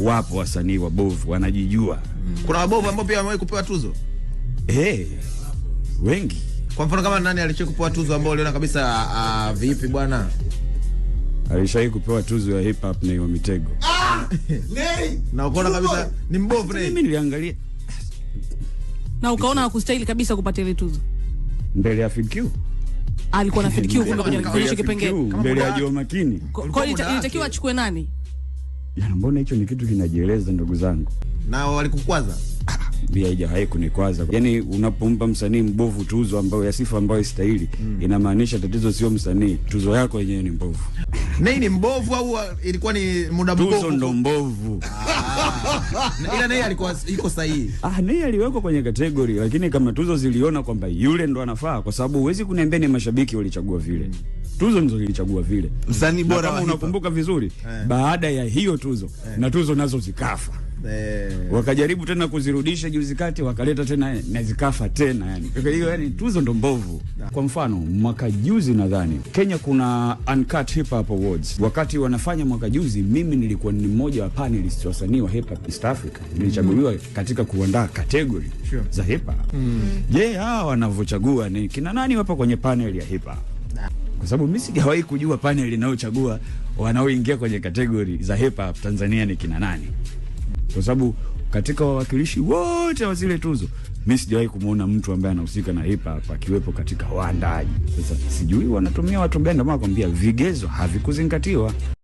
wapo wasanii wabovu wanajijua. Kuna wabovu ambao pia wamewahi kupewa tuzo. Wengi. Kwa mfano kama nani alichukua kupewa tuzo ambao uliona kabisa vipi bwana? Alishawahi kupewa tuzo ya hip hop na Mitego. Na ukaona kabisa ni mbovu Nay. Mimi niliangalia. Na ukaona hakustahili kabisa kupata ile tuzo. Mbele ya FQ. Alikuwa na FQ kumbe kwenye kipengele. Mbele ya Joe Makini. Kwa hiyo ilitakiwa achukue nani? Ya mbona hicho ni kitu kinajieleza ndugu zangu. Na walikukwaza? Bia haijawahi kunikwaza. Yaani unapompa msanii mbovu tuzo ambayo ya sifa ambayo istahili, inamaanisha tatizo sio msanii, tuzo yako yenyewe ni mbovu. Nay ni mbovu au ilikuwa ni muda mbovu? Tuzo ndo mbovu. Ila Nay alikuwa iko sahihi. Nay aliwekwa kwenye kategori, lakini kama tuzo ziliona kwamba yule ndo anafaa, kwa sababu huwezi kuniambia ni mashabiki walichagua vile. Tuzo ndio zilichagua vile. Msanii bora kama unakumbuka vizuri, baada ya hiyo tuzo na tuzo nazo zikafa. Wakajaribu tena kuzirudisha juzi kati, wakaleta tena na zikafa tena yani. Kwa hiyo yani tuzo ndo mbovu. Kwa mfano mwaka juzi nadhani Kenya kuna Uncut Hip Hop Awards. Wakati wanafanya mwaka juzi, mimi nilikuwa ni mmoja wa panelists wasanii wa hip hop East Africa. Nilichaguliwa katika kuandaa category za hip hop. Je, hawa wanavochagua ni kina nani wapo kwenye panel ya hip hop? Kwa sababu mimi sijawahi kujua panel inayochagua wanaoingia kwenye category za hip hop Tanzania ni kina nani. Kwa sababu katika wawakilishi wote wa zile tuzo, mimi sijawahi kumuona mtu ambaye anahusika na hip hop akiwepo katika waandaji. Sasa sijui wanatumia watu gani, ndio maana nakwambia vigezo havikuzingatiwa.